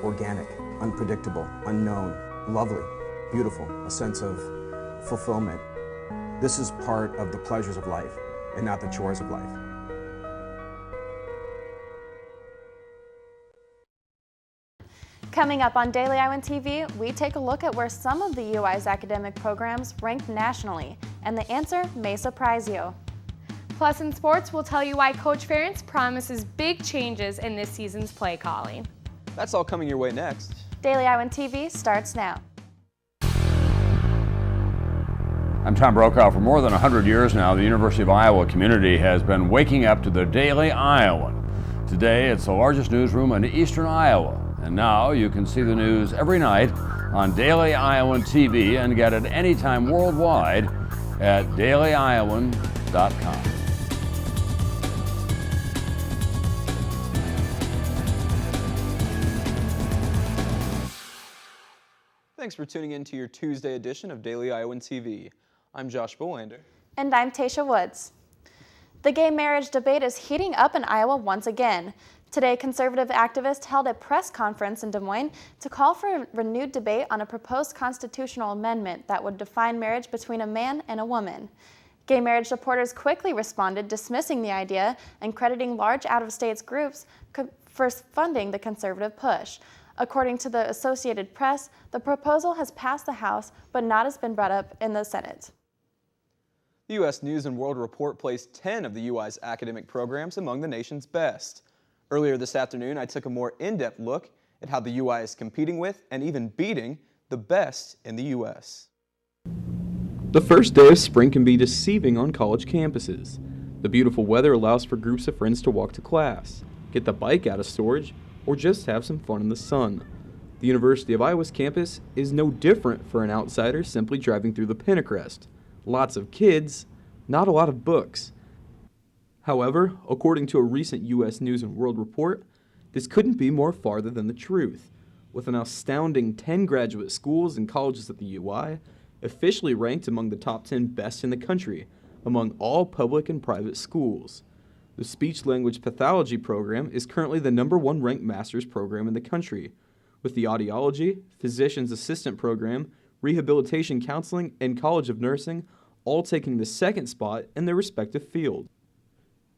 organic, unpredictable, unknown, lovely, beautiful, a sense of fulfillment. This is part of the pleasures of life and not the chores of life. Coming up on Daily Iowan TV, we take a look at where some of the UI's academic programs rank nationally, and the answer may surprise you. Plus in sports, we'll tell you why Coach Ferentz promises big changes in this season's play calling. That's all coming your way next. Daily Iowan TV starts now. I'm Tom Brokaw. For more than 100 years now, the University of Iowa community has been waking up to the Daily Iowan. Today, it's the largest newsroom in eastern Iowa. And now you can see the news every night on Daily Iowan TV and get it anytime worldwide at dailyiowan.com. Thanks for tuning in to your Tuesday edition of Daily Iowan TV. I'm Josh Bolander. And I'm Tasha Woods. The gay marriage debate is heating up in Iowa once again. Today, conservative activists held a press conference in Des Moines to call for a renewed debate on a proposed constitutional amendment that would define marriage between a man and a woman. Gay marriage supporters quickly responded, dismissing the idea and crediting large out-of-state groups for funding the conservative push. According to the Associated Press, the proposal has passed the House, but not has been brought up in the Senate. The U.S. News & World Report placed 10 of the UI's academic programs among the nation's best. Earlier this afternoon, I took a more in-depth look at how the UI is competing with and even beating the best in the U.S. The first day of spring can be deceiving on college campuses. The beautiful weather allows for groups of friends to walk to class, get the bike out of storage, or just have some fun in the sun. The University of Iowa's campus is no different for an outsider simply driving through the Pinterest. Lots of kids, not a lot of books. However, according to a recent U.S. News & World Report, this couldn't be more farther than the truth, with an astounding 10 graduate schools and colleges at the UI officially ranked among the top 10 best in the country among all public and private schools. The speech-language pathology program is currently the #1 ranked master's program in the country, with the audiology, physician's assistant program, rehabilitation counseling, and College of Nursing all taking the second spot in their respective field.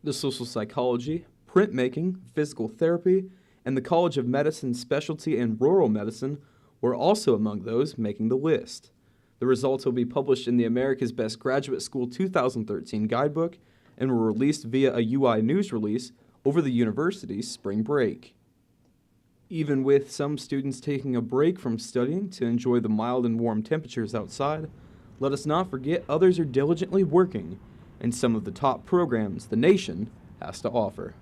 The social psychology, printmaking, physical therapy, and the College of Medicine specialty in rural medicine were also among those making the list. The results will be published in the America's Best Graduate School 2013 guidebook and were released via a UI news release over the university's spring break. Even with some students taking a break from studying to enjoy the mild and warm temperatures outside, let us not forget others are diligently working in some of the top programs the nation has to offer.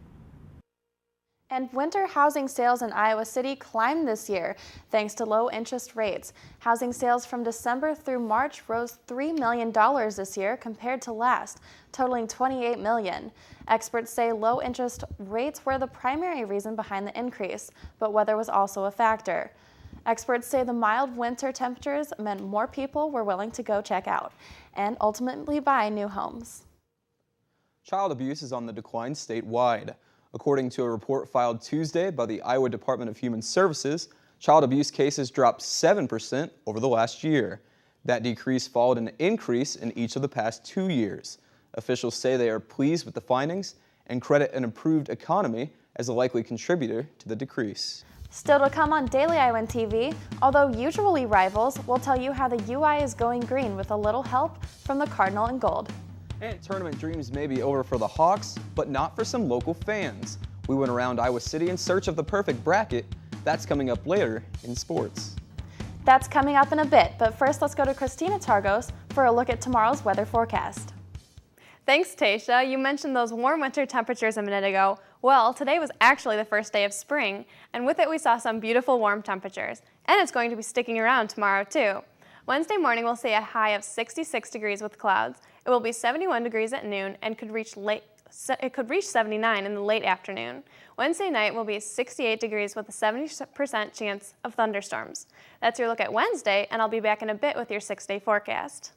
And winter housing sales in Iowa City climbed this year thanks to low interest rates. Housing sales from December through March rose $3 million this year compared to last, totaling $28 million. Experts say low interest rates were the primary reason behind the increase, but weather was also a factor. Experts say the mild winter temperatures meant more people were willing to go check out and ultimately buy new homes. Child abuse is on the decline statewide. According to a report filed Tuesday by the Iowa Department of Human Services, child abuse cases dropped 7% over the last year. That decrease followed an increase in each of the past 2 years. Officials say they are pleased with the findings and credit an improved economy as a likely contributor to the decrease. Still to come on Daily Iowan TV, although usually rivals, we'll tell you how the UI is going green with a little help from the Cardinal and Gold. And tournament dreams may be over for the Hawks, but not for some local fans. We went around Iowa City in search of the perfect bracket. That's coming up later in sports. That's coming up in a bit, but first let's go to Christina Targos for a look at tomorrow's weather forecast. Thanks, Tasha. You mentioned those warm winter temperatures a minute ago. Well, today was actually the first day of spring, and with it we saw some beautiful warm temperatures. And it's going to be sticking around tomorrow too. Wednesday morning we'll see a high of 66 degrees with clouds. It will be 71 degrees at noon and could reach 79 in the late afternoon. Wednesday night will be 68 degrees with a 70% chance of thunderstorms. That's your look at Wednesday, and I'll be back in a bit with your 6-day forecast.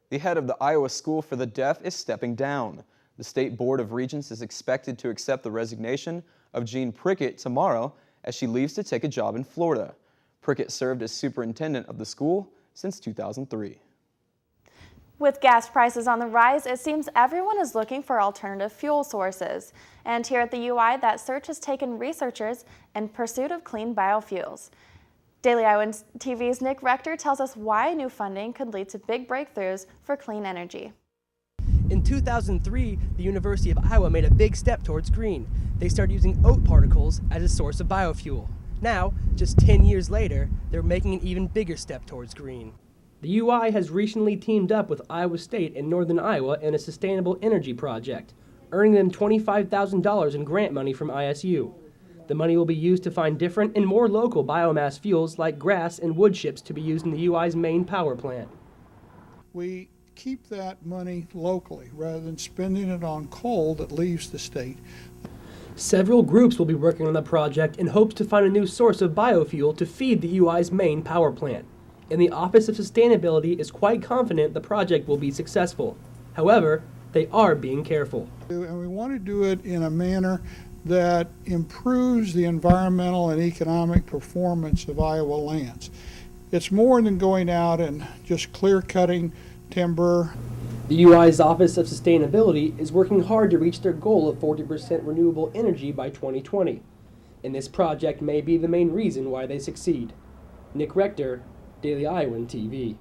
The head of the Iowa School for the Deaf is stepping down. The State Board of Regents is expected to accept the resignation of Jean Prickett tomorrow as she leaves to take a job in Florida. Prickett served as superintendent of the school since 2003. With gas prices on the rise, it seems everyone is looking for alternative fuel sources. And here at the UI, that search has taken researchers in pursuit of clean biofuels. Daily Iowan TV's Nick Rector tells us why new funding could lead to big breakthroughs for clean energy. In 2003, the University of Iowa made a big step towards green. They started using oat particles as a source of biofuel. Now, just 10 years later, they're making an even bigger step towards green. The UI has recently teamed up with Iowa State and Northern Iowa in a sustainable energy project, earning them $25,000 in grant money from ISU. The money will be used to find different and more local biomass fuels like grass and wood chips to be used in the UI's main power plant. We keep that money locally rather than spending it on coal that leaves the state. Several groups will be working on the project in hopes to find a new source of biofuel to feed the UI's main power plant. And the Office of Sustainability is quite confident the project will be successful. However, they are being careful. And we want to do it in a manner that improves the environmental and economic performance of Iowa lands. It's more than going out and just clear-cutting timber. The UI's Office of Sustainability is working hard to reach their goal of 40% renewable energy by 2020. And this project may be the main reason why they succeed. Nick Rector, Daily Iowan TV.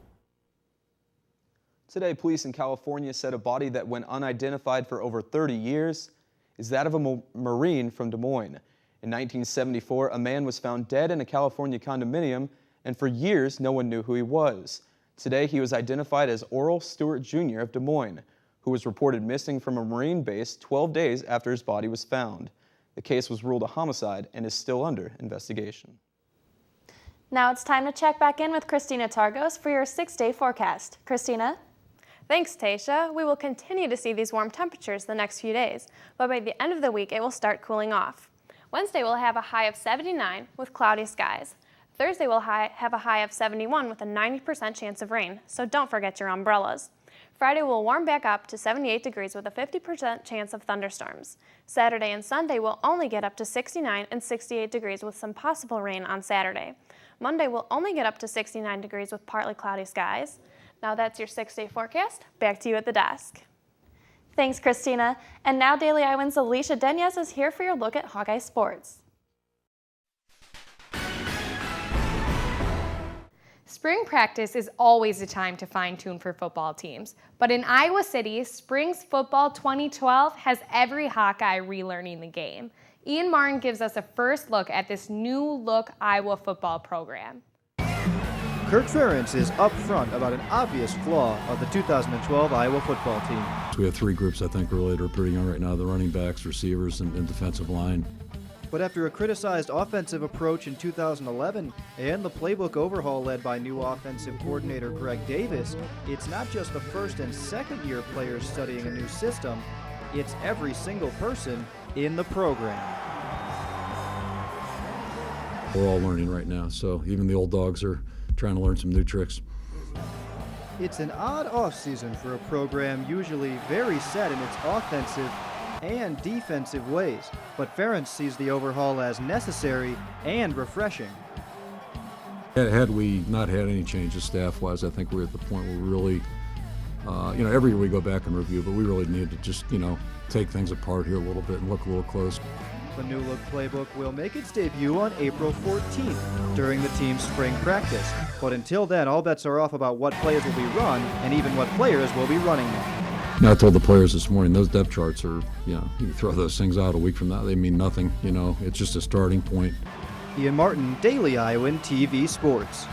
Today, police in California said a body that went unidentified for over 30 years is that of a Marine from Des Moines. In 1974, a man was found dead in a California condominium, and for years, no one knew who he was. Today, he was identified as Oral Stewart Jr. of Des Moines, who was reported missing from a Marine base 12 days after his body was found. The case was ruled a homicide and is still under investigation. Now it's time to check back in with Christina Targos for your 6-day forecast. Christina? Thanks, Tasha. We will continue to see these warm temperatures the next few days, but by the end of the week, it will start cooling off. Wednesday will have a high of 79 with cloudy skies. Thursday will have a high of 71 with a 90% chance of rain, so don't forget your umbrellas. Friday will warm back up to 78 degrees with a 50% chance of thunderstorms. Saturday and Sunday will only get up to 69 and 68 degrees with some possible rain on Saturday. Monday will only get up to 69 degrees with partly cloudy skies. Now that's your 6-day forecast. Back to you at the desk. Thanks, Christina. And now Daily Iowan's Alicia Denez is here for your look at Hawkeye sports. Spring practice is always a time to fine-tune for football teams, but in Iowa City, Spring's Football 2012 has every Hawkeye relearning the game. Ian Martin gives us a first look at this new-look Iowa football program. Kirk Ferentz is up front about an obvious flaw of the 2012 Iowa football team. We have three groups, I think, really that are pretty young right now, the running backs, receivers, and defensive line. But after a criticized offensive approach in 2011 and the playbook overhaul led by new offensive coordinator Greg Davis, it's not just the first and second year players studying a new system, it's every single person in the program. We're all learning right now, so even the old dogs are trying to learn some new tricks. It's an odd offseason for a program usually very set in its offensive and defensive ways, but Ferentz sees the overhaul as necessary and refreshing. Had we not had any changes staff-wise, I think we're at the point where we really, every year we go back and review, but we really need to just, take things apart here a little bit and look a little close. The new look playbook will make its debut on April 14th during the team's spring practice. But until then, all bets are off about what plays will be run and even what players will be running them. I told the players this morning, those depth charts are, you throw those things out a week from now, they mean nothing. It's just a starting point. Ian Martin, Daily Iowan TV Sports.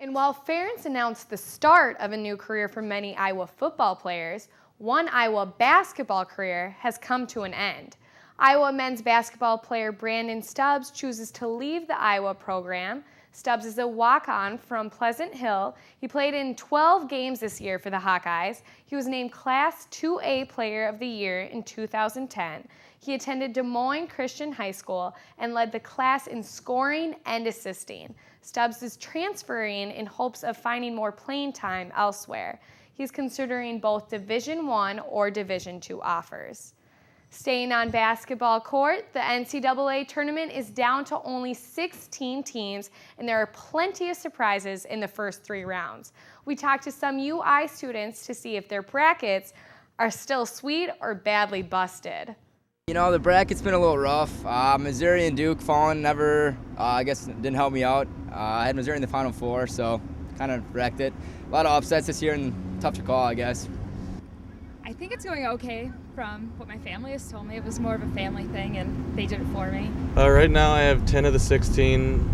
And while Ferentz announced the start of a new career for many Iowa football players, one Iowa basketball career has come to an end. Iowa men's basketball player Brandon Stubbs chooses to leave the Iowa program. Stubbs is a walk-on from Pleasant Hill. He played in 12 games this year for the Hawkeyes. He was named Class 2A Player of the Year in 2010. He attended Des Moines Christian High School and led the class in scoring and assisting. Stubbs is transferring in hopes of finding more playing time elsewhere. He's considering both Division I or Division II offers. Staying on basketball court, the NCAA tournament is down to only 16 teams, and there are plenty of surprises in the first 3 rounds. We talked to some UI students to see if their brackets are still sweet or badly busted. You know, the bracket's been a little rough. Missouri and Duke falling never, I guess, didn't help me out. I had Missouri in the Final Four, so kind of wrecked it. A lot of upsets this year and tough to call, I guess. I think it's going okay from what my family has told me. It was more of a family thing, and they did it for me. Right now I have 10 of the 16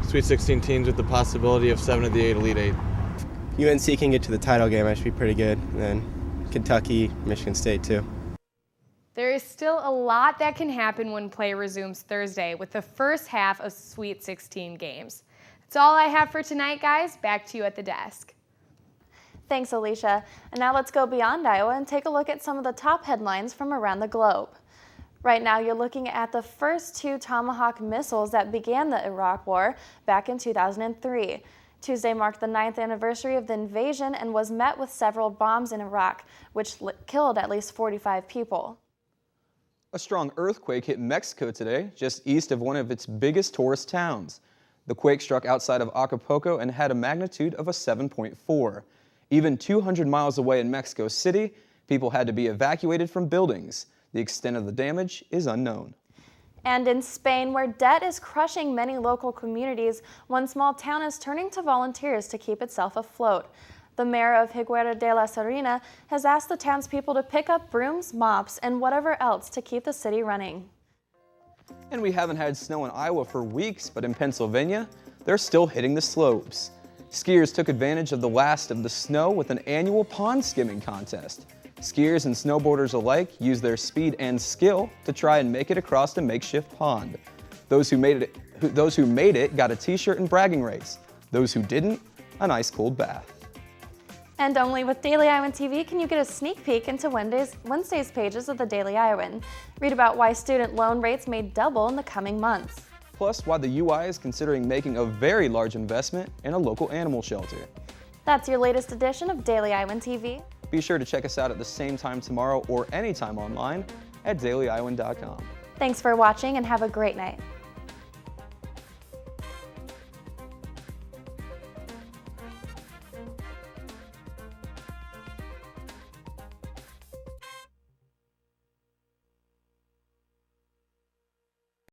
Sweet 16 teams with the possibility of 7 of the 8 Elite 8. UNC can get to the title game. I should be pretty good. And then Kentucky, Michigan State too. There is still a lot that can happen when play resumes Thursday with the first half of Sweet 16 games. That's all I have for tonight, guys. Back to you at the desk. Thanks, Alicia. And now let's go beyond Iowa and take a look at some of the top headlines from around the globe. Right now, you're looking at the first 2 Tomahawk missiles that began the Iraq War back in 2003. Tuesday marked the 9th anniversary of the invasion and was met with several bombs in Iraq, which killed at least 45 people. A strong earthquake hit Mexico today, just east of one of its biggest tourist towns. The quake struck outside of Acapulco and had a magnitude of a 7.4. Even 200 miles away in Mexico City, people had to be evacuated from buildings. The extent of the damage is unknown. And in Spain, where debt is crushing many local communities, one small town is turning to volunteers to keep itself afloat. The mayor of Higuera de la Serena has asked the townspeople to pick up brooms, mops, and whatever else to keep the city running. And we haven't had snow in Iowa for weeks, but in Pennsylvania, they're still hitting the slopes. Skiers took advantage of the last of the snow with an annual pond skimming contest. Skiers and snowboarders alike used their speed and skill to try and make it across the makeshift pond. Those who made it got a t-shirt and bragging rights. Those who didn't, an ice-cold bath. And only with Daily Iowan TV can you get a sneak peek into Wednesday's pages of the Daily Iowan. Read about why student loan rates may double in the coming months. Plus, why the UI is considering making a very large investment in a local animal shelter. That's your latest edition of Daily Iowan TV. Be sure to check us out at the same time tomorrow or anytime online at dailyiowan.com. Thanks for watching and have a great night.